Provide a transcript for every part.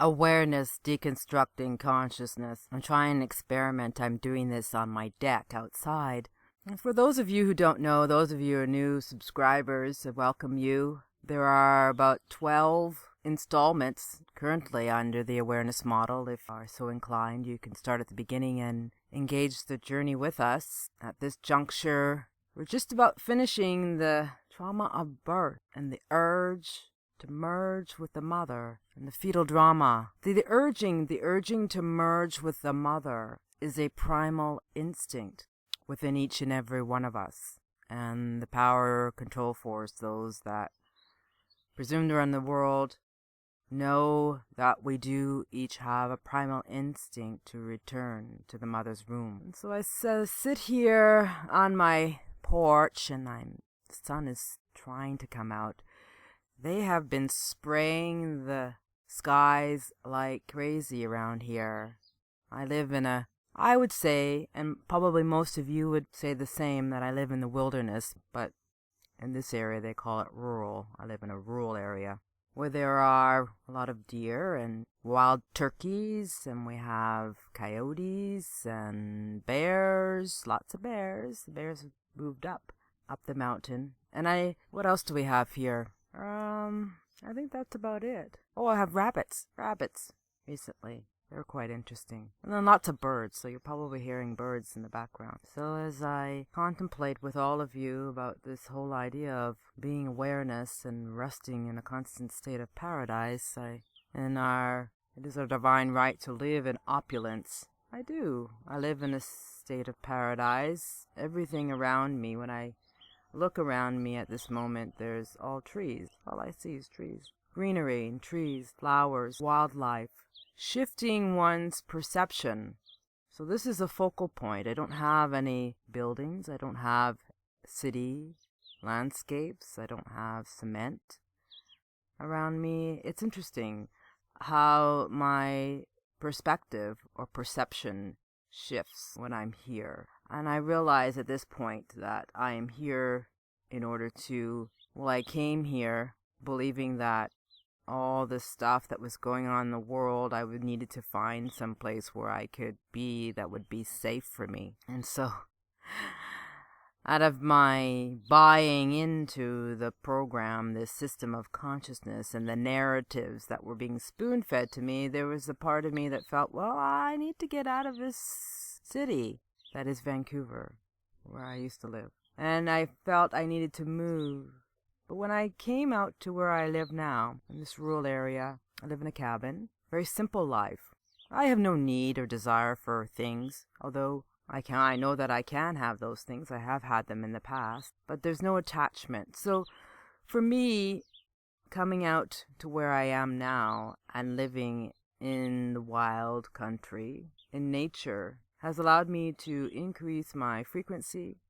Awareness, deconstructing consciousness. I'm trying an experiment. I'm doing this on my deck outside. And for those of you who don't know, those of you who are new subscribers, I welcome you. There are about 12 installments currently under the awareness model. If you are so inclined, you can start at the beginning and engage the journey with us. At this juncture, we're just about finishing the trauma of birth and the urge to merge with the mother and the fetal drama. The urging to merge with the mother is a primal instinct within each and every one of us. And the power control force, those that presume to run the world, know that we do each have a primal instinct to return to the mother's womb. And so I sit here on my porch and the sun is trying to come out. They have been spraying the skies like crazy around here. I live in I would say, and probably most of you would say the same, that I live in the wilderness, but in this area they call it rural. I live in a rural area where there are a lot of deer and wild turkeys, and we have coyotes and bears, lots of bears. The bears have moved up the mountain. And what else do we have here? I think that's about it. Oh, I have rabbits recently. They're quite interesting. And then lots of birds, so you're probably hearing birds in the background. So as I contemplate with all of you about this whole idea of being awareness and resting in a constant state of paradise, it is our divine right to live in opulence. I do. I live in a state of paradise. Everything around me, when I look around me at this moment, there's all trees. All I see is trees. Greenery and trees, flowers, wildlife. Shifting one's perception. So this is a focal point. I don't have any buildings. I don't have city landscapes. I don't have cement around me. It's interesting how my perspective or perception shifts when I'm here. And I realize at this point that I am here in order to, I came here believing that all the stuff that was going on in the world, I would needed to find some place where I could be that would be safe for me. And so, out of my buying into the program, this system of consciousness and the narratives that were being spoon-fed to me, there was a part of me that felt, I need to get out of this city that is Vancouver, where I used to live. And I felt I needed to move. But when I came out to where I live now, in this rural area, I live in a cabin, very simple life. I have no need or desire for things, although I know that I can have those things. I have had them in the past, but there's no attachment. So for me, coming out to where I am now and living in the wild country, in nature, has allowed me to increase my frequency,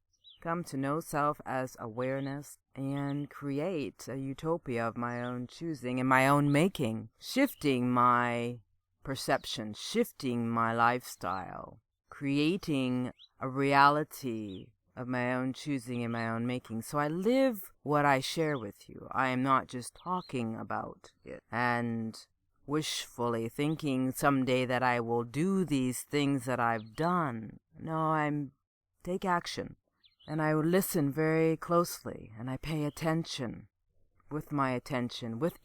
come to know self as awareness, and create a utopia of my own choosing and my own making, shifting my perception, shifting my lifestyle, creating a reality of my own choosing and my own making. So I live what I share with you. I am not just talking about it and wishfully thinking someday that I will do these things that I've done. No, take action. And I listen very closely, and I pay attention, with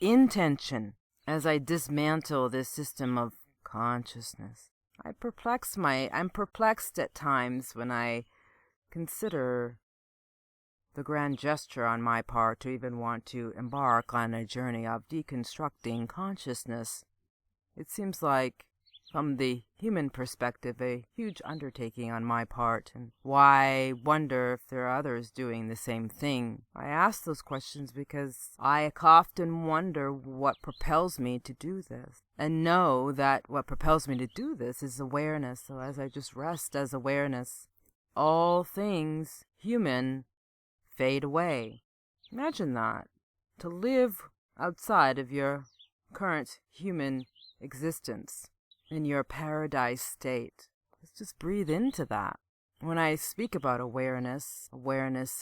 intention, as I dismantle this system of consciousness. I'm perplexed at times when I consider the grand gesture on my part to even want to embark on a journey of deconstructing consciousness. It seems like, from the human perspective, a huge undertaking on my part, and why wonder if there are others doing the same thing. I ask those questions because I often wonder what propels me to do this, and know that what propels me to do this is awareness. So as I just rest as awareness, all things human fade away. Imagine that, to live outside of your current human existence, in your paradise state. Let's just breathe into that. When I speak about awareness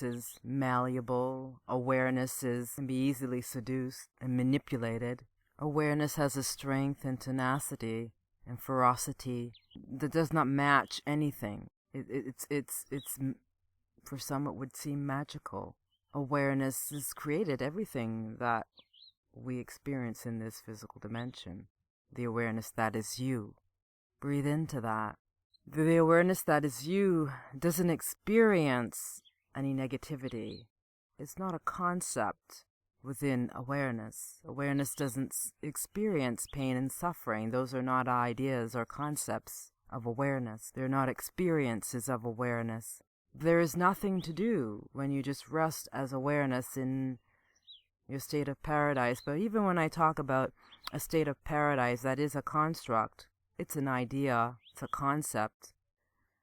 is malleable. Can be easily seduced and manipulated. Awareness has a strength and tenacity and ferocity that does not match anything. It's for some it would seem magical. Awareness has created everything that we experience in this physical dimension. The awareness that is you. Breathe into that. The awareness that is you doesn't experience any negativity. It's not a concept within awareness. Awareness doesn't experience pain and suffering. Those are not ideas or concepts of awareness. They're not experiences of awareness. There is nothing to do when you just rest as awareness in your state of paradise. But even when I talk about a state of paradise, that is a construct. It's an idea. It's a concept.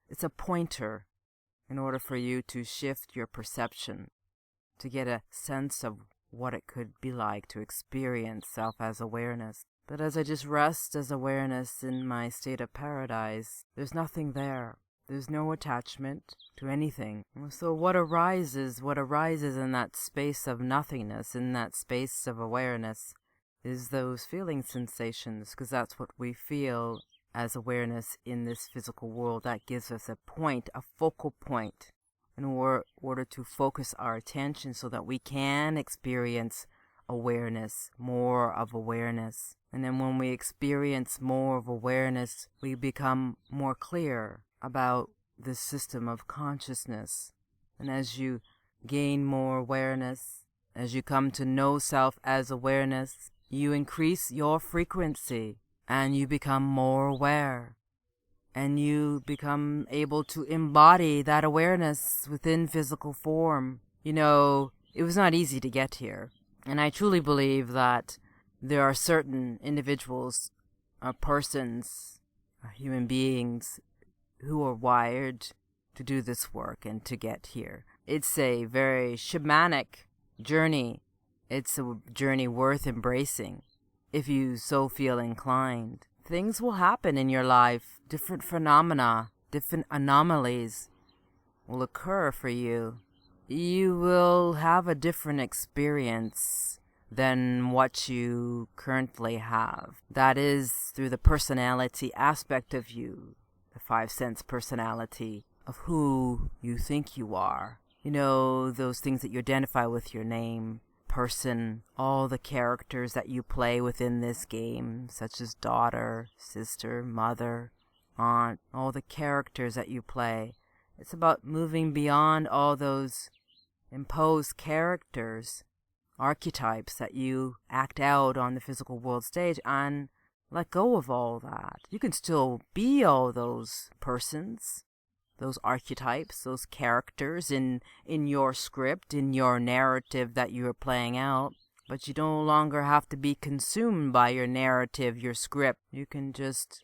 It's a pointer in order for you to shift your perception, to get a sense of what it could be like to experience self as awareness. But as I just rest as awareness in my state of paradise, there's nothing there. There's no attachment to anything. So what arises in that space of nothingness, in that space of awareness, is those feeling sensations, because that's what we feel as awareness in this physical world. That gives us a point, a focal point, in order to focus our attention so that we can experience awareness, more of awareness. And then when we experience more of awareness, we become more clear about this system of consciousness. And as you gain more awareness, as you come to know self as awareness, you increase your frequency and you become more aware. And you become able to embody that awareness within physical form. You know, it was not easy to get here. And I truly believe that there are certain individuals, persons, human beings, who are wired to do this work and to get here. It's a very shamanic journey. It's a journey worth embracing, if you so feel inclined. Things will happen in your life. Different phenomena, different anomalies will occur for you. You will have a different experience than what you currently have. That is through the personality aspect of you, the 5 sense personality of who you think you are. You know, those things that you identify with your name, person, all the characters that you play within this game, such as daughter, sister, mother, aunt, all the characters that you play. It's about moving beyond all those imposed characters, archetypes that you act out on the physical world stage, and let go of all that. You can still be all those persons, those archetypes, those characters in your script, in your narrative that you're playing out. But you no longer have to be consumed by your narrative, your script. You can just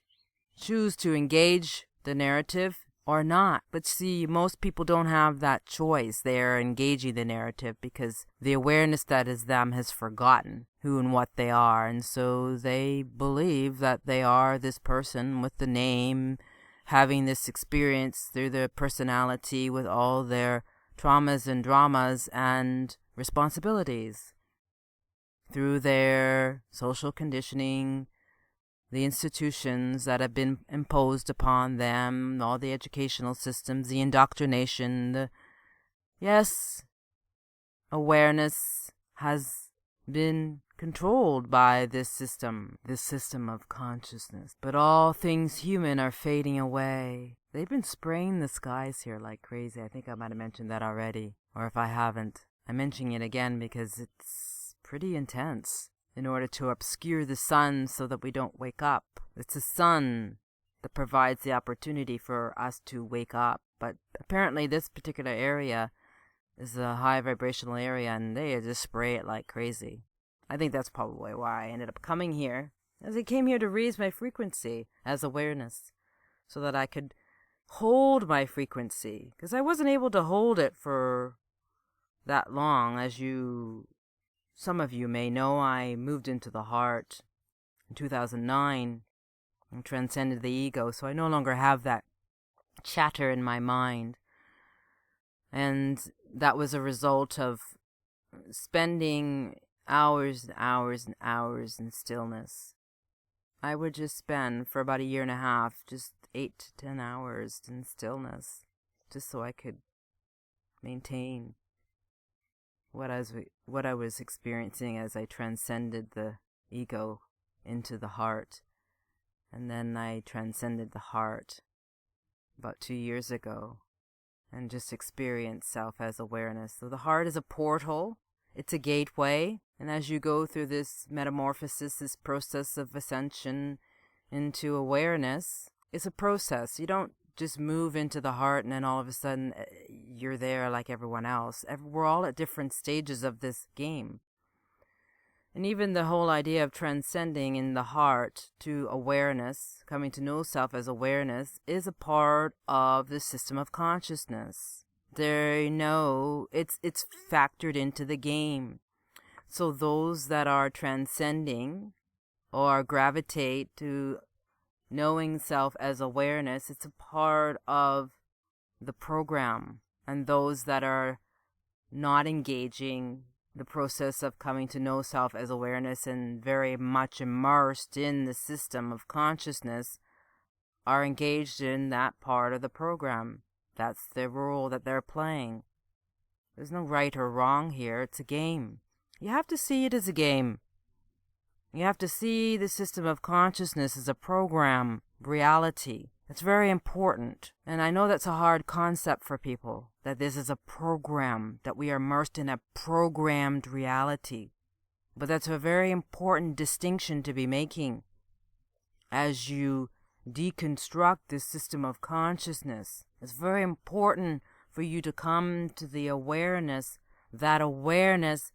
choose to engage the narrative or not. But see, most people don't have that choice. They're engaging the narrative because the awareness that is them has forgotten who and what they are. And so they believe that they are this person with the name, having this experience through their personality with all their traumas and dramas and responsibilities, through their social conditioning, the institutions that have been imposed upon them, all the educational systems, the indoctrination. Yes, awareness has been controlled by this system of consciousness. But all things human are fading away. They've been spraying the skies here like crazy. I think I might have mentioned that already. Or if I haven't, I'm mentioning it again because it's pretty intense. In order to obscure the sun so that we don't wake up. It's the sun that provides the opportunity for us to wake up. But apparently this particular area is a high vibrational area and they just spray it like crazy. I think that's probably why I ended up coming here, as I came here to raise my frequency as awareness so that I could hold my frequency. Because I wasn't able to hold it for that long. As some of you may know, I moved into the heart in 2009 and transcended the ego, so I no longer have that chatter in my mind. And that was a result of spending hours and hours and hours in stillness. I would just spend for about a year and a half just 8 to 10 hours in stillness, just so I could maintain what I was experiencing as I transcended the ego into the heart. And then I transcended the heart about 2 years ago and just experienced self as awareness. So the heart is a portal, it's a gateway, and as you go through this metamorphosis, this process of ascension into awareness, it's a process. You don't just move into the heart and then all of a sudden you're there like everyone else. We're all at different stages of this game. And even the whole idea of transcending in the heart to awareness, coming to know self as awareness, is a part of the system of consciousness. It's factored into the game. So those that are transcending or gravitate to knowing self as awareness, it's a part of the program. And those that are not engaging the process of coming to know self as awareness and very much immersed in the system of consciousness are engaged in that part of the program. That's the role that they're playing. There's no right or wrong here. It's a game. You have to see it as a game. You have to see the system of consciousness as a program, reality. It's very important. And I know that's a hard concept for people, that this is a program, that we are immersed in a programmed reality. But that's a very important distinction to be making as you deconstruct this system of consciousness. It's very important for you to come to the awareness that awareness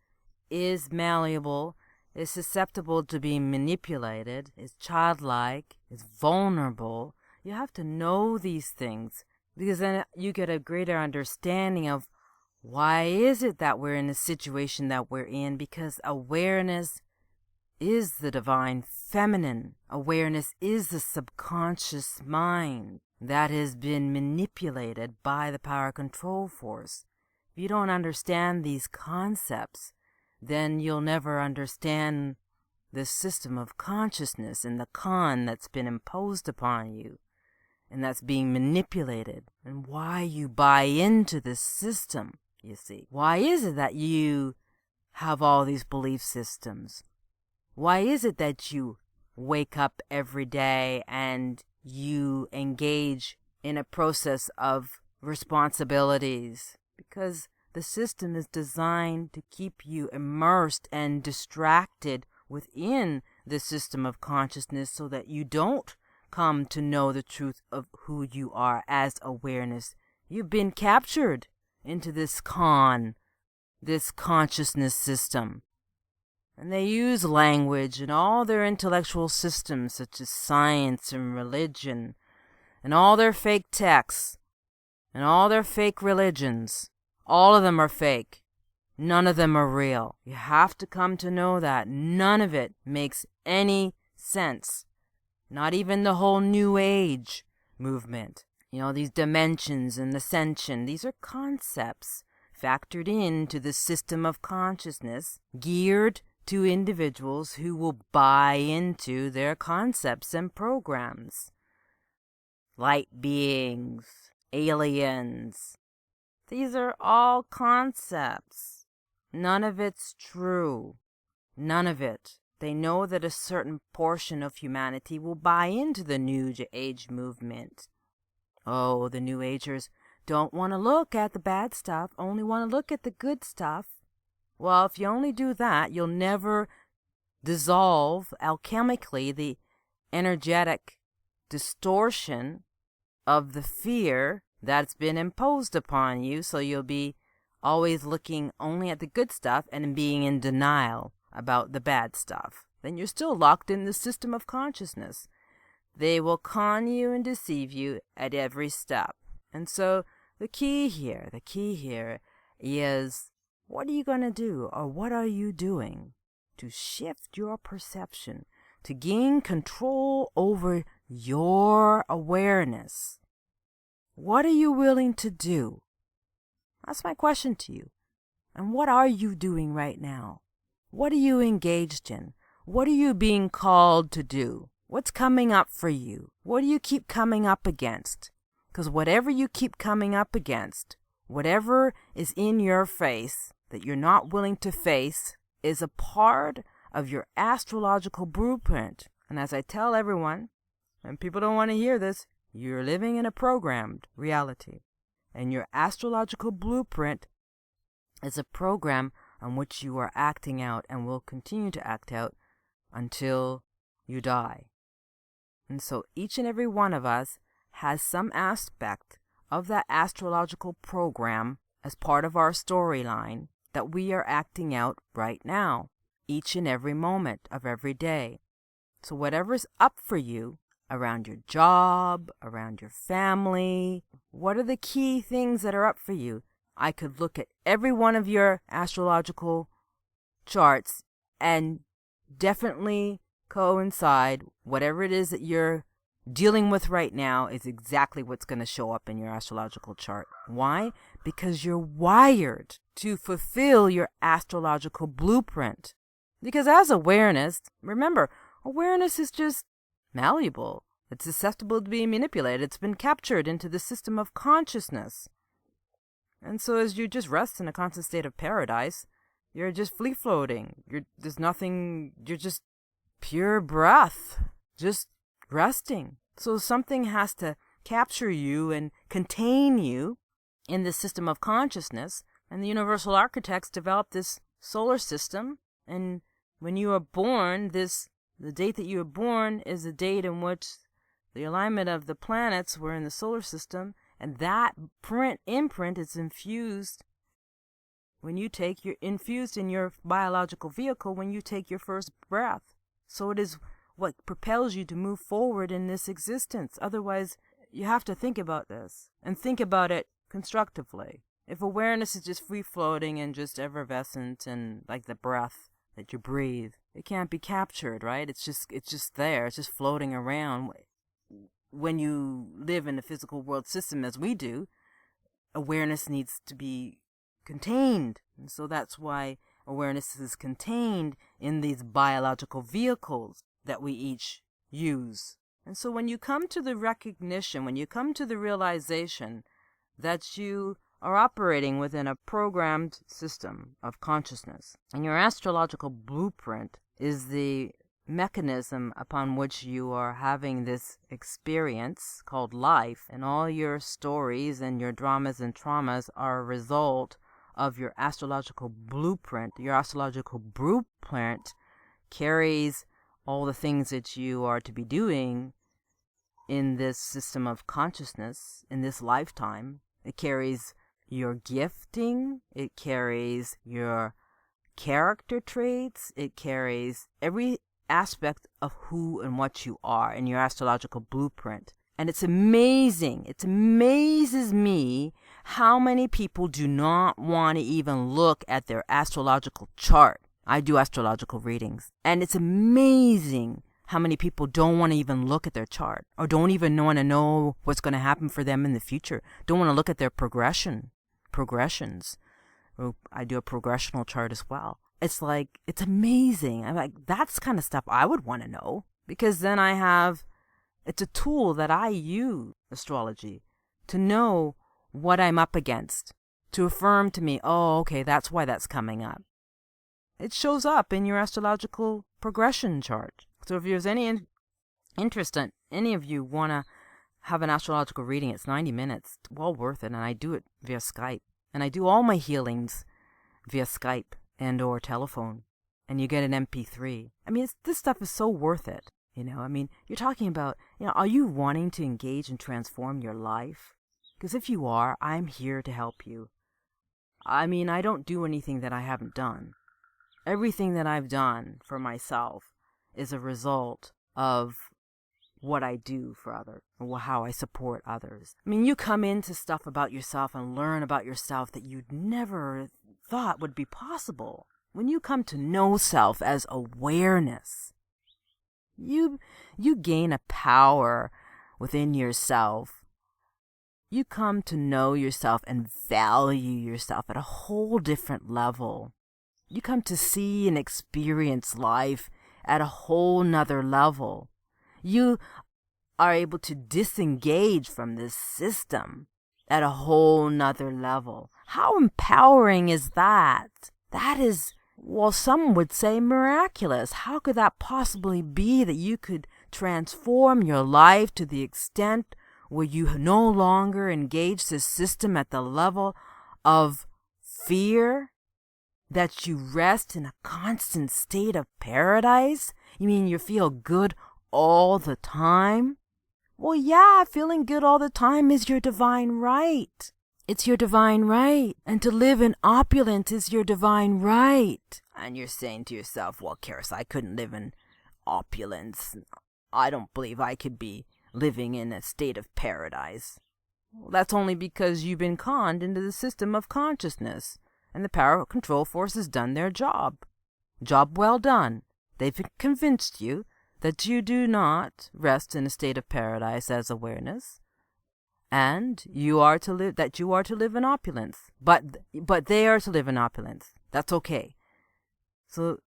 is malleable, is susceptible to being manipulated, is childlike, is vulnerable. You have to know these things, because then you get a greater understanding of why is it that we're in the situation that we're in, because awareness is the divine feminine. Awareness is the subconscious mind that has been manipulated by the power control force. If you don't understand these concepts, then you'll never understand the system of consciousness and the con that's been imposed upon you and that's being manipulated, and why you buy into this system, you see. Why is it that you have all these belief systems? Why is it that you wake up every day and you engage in a process of responsibilities? Because the system is designed to keep you immersed and distracted within the system of consciousness so that you don't come to know the truth of who you are as awareness. You've been captured into this consciousness system. And they use language and all their intellectual systems such as science and religion and all their fake texts and all their fake religions. All of them are fake. None of them are real. You have to come to know that. None of it makes any sense. Not even the whole New Age movement. These dimensions and ascension, these are concepts factored into the system of consciousness, geared to individuals who will buy into their concepts and programs. Light beings, aliens. These are all concepts. None of it's true. None of it. They know that a certain portion of humanity will buy into the New Age movement. Oh, the New Agers don't want to look at the bad stuff, only want to look at the good stuff. Well, if you only do that, you'll never dissolve alchemically the energetic distortion of the fear that's been imposed upon you, so you'll be always looking only at the good stuff and being in denial about the bad stuff. Then you're still locked in the system of consciousness. They will con you and deceive you at every step. And so the key here is, what are you going to do, or what are you doing to shift your perception, to gain control over your awareness? What are you willing to do? That's my question to you. And what are you doing right now? What are you engaged in? What are you being called to do? What's coming up for you? What do you keep coming up against? Because whatever you keep coming up against, whatever is in your face that you're not willing to face, is a part of your astrological blueprint. And as I tell everyone, and people don't want to hear this, you're living in a programmed reality. And your astrological blueprint is a program on which you are acting out and will continue to act out until you die. And so each and every one of us has some aspect of that astrological program as part of our storyline that we are acting out right now, each and every moment of every day. So whatever's up for you around your job, around your family, what are the key things that are up for you? I could look at every one of your astrological charts and definitely coincide whatever it is that you're dealing with right now is exactly what's going to show up in your astrological chart. Why? Because you're wired to fulfill your astrological blueprint. Because as awareness, remember, awareness is just malleable. It's susceptible to being manipulated. It's been captured into the system of consciousness. And so as you just rest in a constant state of paradise, you're just free-floating. There's nothing, you're just pure breath, just resting. So something has to capture you and contain you in the system of consciousness. And the universal architects developed this solar system. And when you are born, the date that you were born is the date in which the alignment of the planets were in the solar system. And that imprint is infused when you infused in your biological vehicle when you take your first breath. So it is what propels you to move forward in this existence. Otherwise, you have to think about this and think about it constructively. If awareness is just free-floating and just effervescent and like the breath that you breathe, it can't be captured, right? It's just there. It's just floating around. When you live in the physical world system as we do, awareness needs to be contained. And so that's why awareness is contained in these biological vehicles that we each use. And so when you come to the recognition, when you come to the realization that you are operating within a programmed system of consciousness, and your astrological blueprint is the mechanism upon which you are having this experience called life, and all your stories and your dramas and traumas are a result of your astrological blueprint. Your astrological blueprint carries all the things that you are to be doing in this system of consciousness, in this lifetime. It carries your gifting, it carries your character traits, it carries every aspect of who and what you are in your astrological blueprint. And it's amazing. It amazes me how many people do not want to even look at their astrological chart. I do astrological readings. And it's amazing how many people don't want to even look at their chart or don't even want to know what's going to happen for them in the future. Don't want to look at their progressions. I do a progressional chart as well. It's like, it's amazing. I'm like, that's kind of stuff I would want to know, because then it's a tool that I use, astrology, to know what I'm up against, to affirm to me, oh, okay, that's why that's coming up. It shows up in your astrological progression chart. So if there's any interest in any of you want to have an astrological reading, it's 90 minutes, well worth it, and I do it via Skype. And I do all my healings via Skype and or telephone, and you get an MP3. I mean, this stuff is so worth it. I mean, you're talking about, are you wanting to engage and transform your life? Because if you are, I'm here to help you. I mean, I don't do anything that I haven't done. Everything that I've done for myself is a result of what I do for others, or how I support others. I mean, you come into stuff about yourself and learn about yourself that you'd never thought would be possible. When you come to know self as awareness, you gain a power within yourself. You come to know yourself and value yourself at a whole different level. You come to see and experience life at a whole nother level. You are able to disengage from this system at a whole nother level. How empowering is that? That is, well, some would say miraculous. How could that possibly be, that you could transform your life to the extent where you no longer engage the system at the level of fear, that you rest in a constant state of paradise? You mean you feel good all the time? Well, yeah, feeling good all the time is your divine right. It's your divine right. And to live in opulence is your divine right. And you're saying to yourself, well, Karis, I couldn't live in opulence. I don't believe I could be living in a state of paradise. Well, that's only because you've been conned into the system of consciousness, and the power control force has done their job. Job well done. They've convinced you that you do not rest in a state of paradise as awareness, and you are to live in opulence. But they are to live in opulence. That's okay. So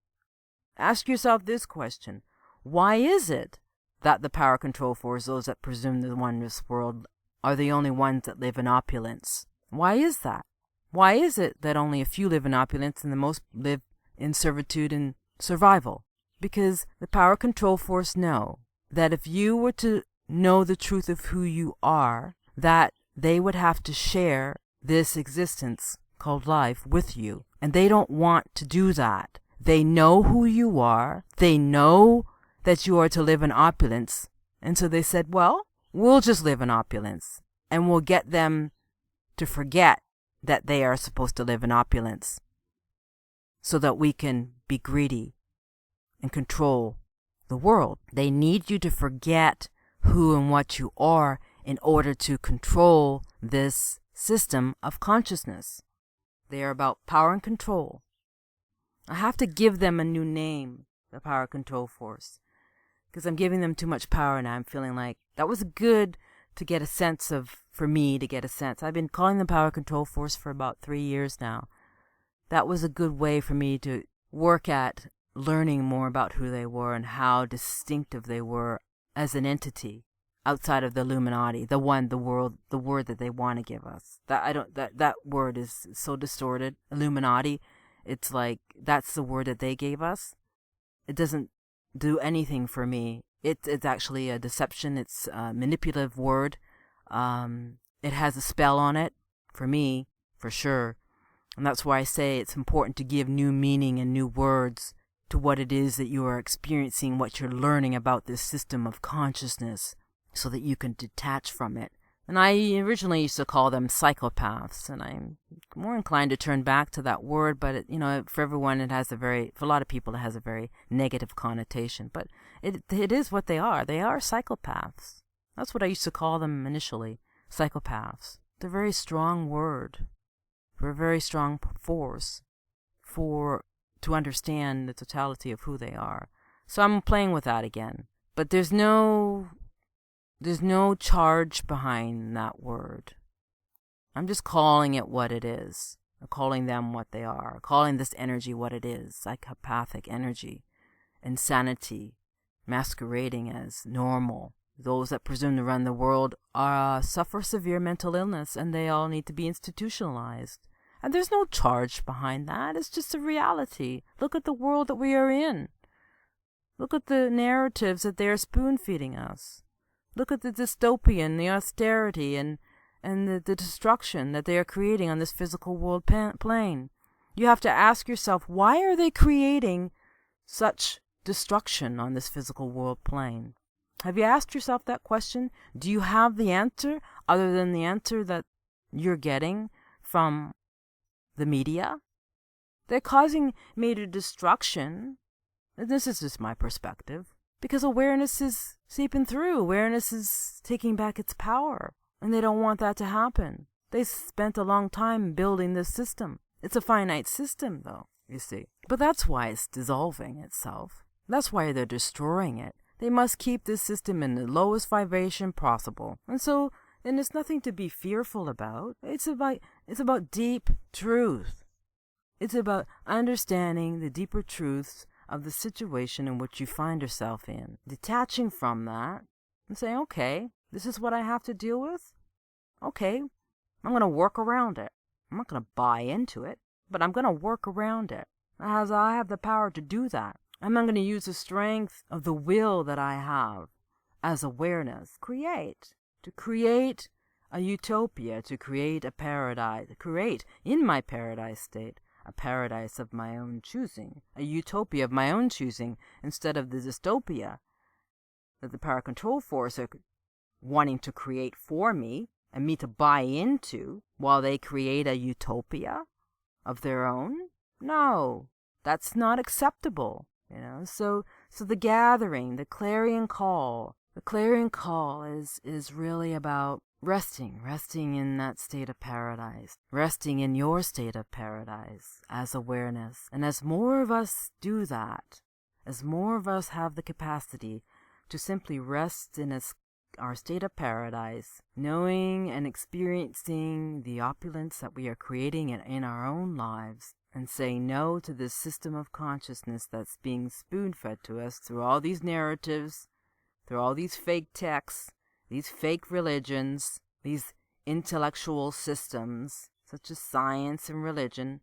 ask yourself this question: why is it that the power control force, those that presume the oneness world, are the only ones that live in opulence? Why is that? Why is it that only a few live in opulence and the most live in servitude and survival? Because the power control force know that if you were to know the truth of who you are, that they would have to share this existence called life with you. And they don't want to do that. They know who you are. They know that you are to live in opulence. And so they said, well, we'll just live in opulence. And we'll get them to forget that they are supposed to live in opulence, so that we can be greedy and control the world. They need you to forget who and what you are in order to control this system of consciousness. They are about power and control. I have to give them a new name, the power control force, because I'm giving them too much power now. I'm feeling like that was good to get a sense of, for me to get a sense. I've been calling the power control force for about 3 years now. That was a good way for me to work at learning more about who they were and how distinctive they were as an entity outside of the Illuminati, the word that they want to give us. That word is so distorted. Illuminati, it's like that's the word that they gave us. It doesn't do anything for me. It's actually a deception. It's a manipulative word. It has a spell on it, for me, for sure. And that's why I say it's important to give new meaning and new words to what it is that you are experiencing, what you're learning about this system of consciousness, so that you can detach from it. And I originally used to call them psychopaths, and I'm more inclined to turn back to that word, but for everyone for a lot of people it has a very negative connotation, but it is what they are. They are psychopaths. That's what I used to call them initially, psychopaths. It's a very strong word, for a very strong force, to understand the totality of who they are. So I'm playing with that again. But there's no charge behind that word. I'm just calling it what it is. I'm calling them what they are. Calling this energy what it is. Psychopathic energy. Insanity. Masquerading as normal. Those that presume to run the world suffer severe mental illness, and they all need to be institutionalized. And there's no charge behind that. It's just a reality. Look at the world that we are in. Look at the narratives that they are spoon-feeding us. Look at the dystopian, the austerity, and the destruction that they are creating on this physical world plane. You have to ask yourself, why are they creating such destruction on this physical world plane? Have you asked yourself that question? Do you have the answer, other than the answer that you're getting from the media? They're causing major destruction. And this is just my perspective. Because awareness is seeping through. Awareness is taking back its power. And they don't want that to happen. They spent a long time building this system. It's a finite system, though, you see. But that's why it's dissolving itself. That's why they're destroying it. They must keep this system in the lowest vibration possible. And it's nothing to be fearful about. It's about deep truth. It's about understanding the deeper truths of the situation in which you find yourself in. Detaching from that and saying, okay, this is what I have to deal with. Okay, I'm going to work around it. I'm not going to buy into it, but I'm going to work around it. As I have the power to do that. I'm not going to use the strength of the will that I have as awareness. To create a utopia, to create a paradise, create in my paradise state a paradise of my own choosing, a utopia of my own choosing, instead of the dystopia that the power control force are wanting to create for me and me to buy into while they create a utopia of their own. No, that's not acceptable. So the gathering, the clarion call is really about resting in that state of paradise, resting in your state of paradise as awareness. And as more of us do that, as more of us have the capacity to simply rest in our state of paradise, knowing and experiencing the opulence that we are creating in our own lives, and saying no to this system of consciousness that's being spoon-fed to us through all these narratives, through all these fake texts, these fake religions, these intellectual systems, such as science and religion.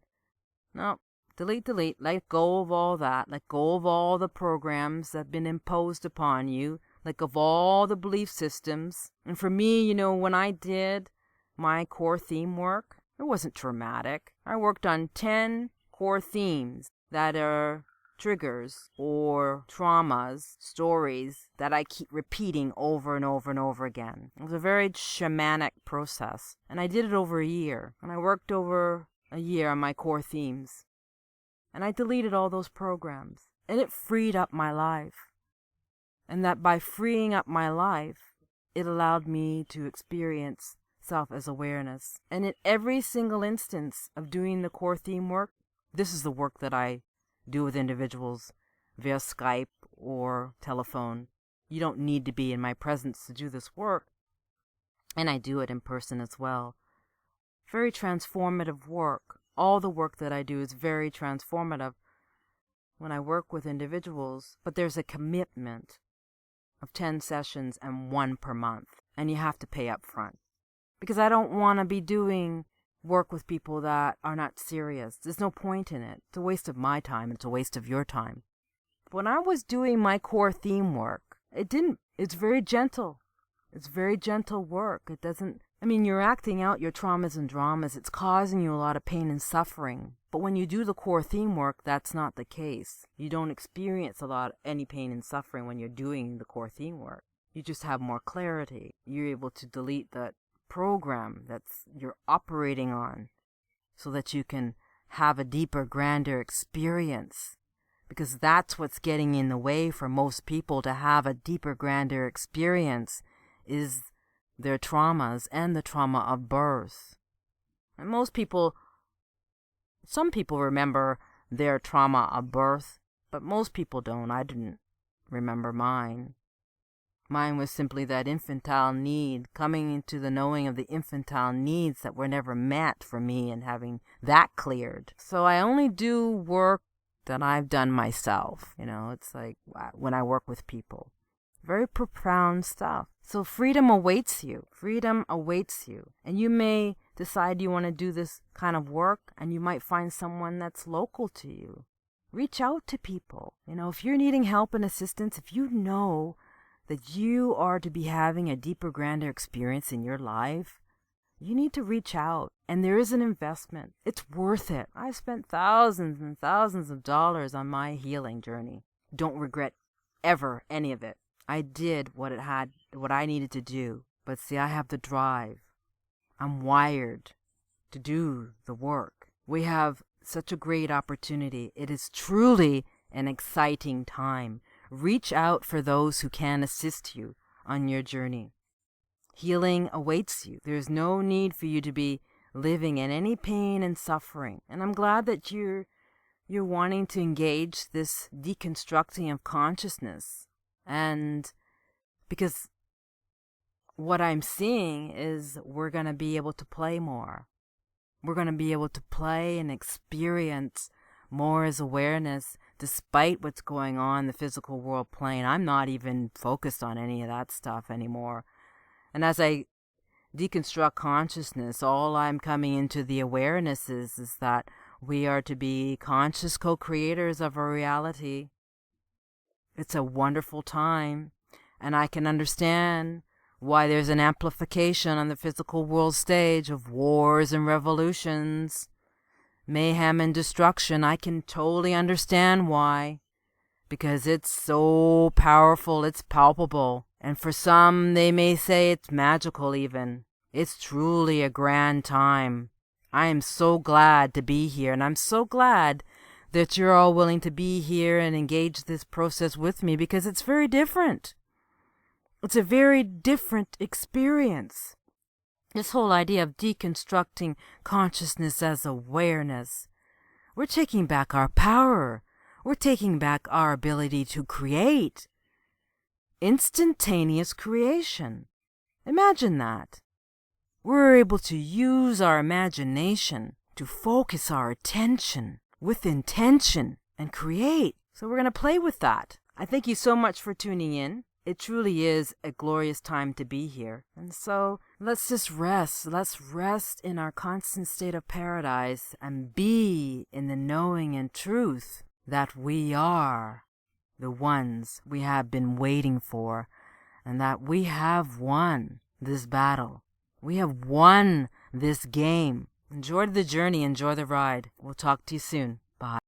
No, delete, let go of all that, let go of all the programs that have been imposed upon you, let go of all the belief systems. And for me, when I did my core theme work, it wasn't traumatic. I worked on 10 core themes that are triggers or traumas, stories that I keep repeating over and over and over again. It was a very shamanic process, and I did it over a year, and I worked over a year on my core themes, and I deleted all those programs, and it freed up my life. And that by freeing up my life, it allowed me to experience self as awareness. And in every single instance of doing the core theme work, this is the work that I do with individuals via Skype or telephone. You don't need to be in my presence to do this work. And I do it in person as well. Very transformative work. All the work that I do is very transformative when I work with individuals. But there's a commitment of 10 sessions and 1 per month. And you have to pay up front. Because I don't want to be doing work with people that are not serious. There's no point in it. It's a waste of my time. It's a waste of your time. When I was doing my core theme work, it's very gentle. It's very gentle work. You're acting out your traumas and dramas. It's causing you a lot of pain and suffering. But when you do the core theme work, that's not the case. You don't experience any pain and suffering when you're doing the core theme work. You just have more clarity. You're able to delete that program you're operating on so that you can have a deeper, grander experience. Because that's what's getting in the way for most people to have a deeper, grander experience is their traumas and the trauma of birth. And some people remember their trauma of birth, but most people don't. I didn't remember mine. Mine was simply that infantile need, coming into the knowing of the infantile needs that were never met for me and having that cleared. So I only do work that I've done myself. It's like when I work with people. Very profound stuff. So freedom awaits you. Freedom awaits you. And you may decide you want to do this kind of work, and you might find someone that's local to you. Reach out to people. If you're needing help and assistance, if you know that you are to be having a deeper, grander experience in your life, you need to reach out. And there is an investment. It's worth it. I spent thousands and thousands of dollars on my healing journey. Don't regret ever any of it. I did what I needed to do. But see, I have the drive. I'm wired to do the work. We have such a great opportunity. It is truly an exciting time. Reach out for those who can assist you on your journey. Healing awaits you. There's no need for you to be living in any pain and suffering. And I'm glad that you're wanting to engage this deconstructing of consciousness. And because what I'm seeing is we're going to be able to play more. We're going to be able to play and experience more as awareness despite what's going on in the physical world plane. I'm not even focused on any of that stuff anymore. And as I deconstruct consciousness, all I'm coming into the awareness is that we are to be conscious co-creators of our reality. It's a wonderful time, and I can understand why there's an amplification on the physical world stage of wars and revolutions, mayhem and destruction. I can totally understand why, because it's so powerful, it's palpable. And for some, they may say it's magical even. It's truly a grand time. I am so glad to be here, and I'm so glad that you're all willing to be here and engage this process with me, because it's very different. It's a very different experience. This whole idea of deconstructing consciousness as awareness. We're taking back our power. We're taking back our ability to create. Instantaneous creation. Imagine that. We're able to use our imagination to focus our attention with intention and create. So we're going to play with that. I thank you so much for tuning in. It truly is a glorious time to be here. And so let's just rest. Let's rest in our constant state of paradise and be in the knowing and truth that we are the ones we have been waiting for, and that we have won this battle. We have won this game. Enjoy the journey. Enjoy the ride. We'll talk to you soon. Bye.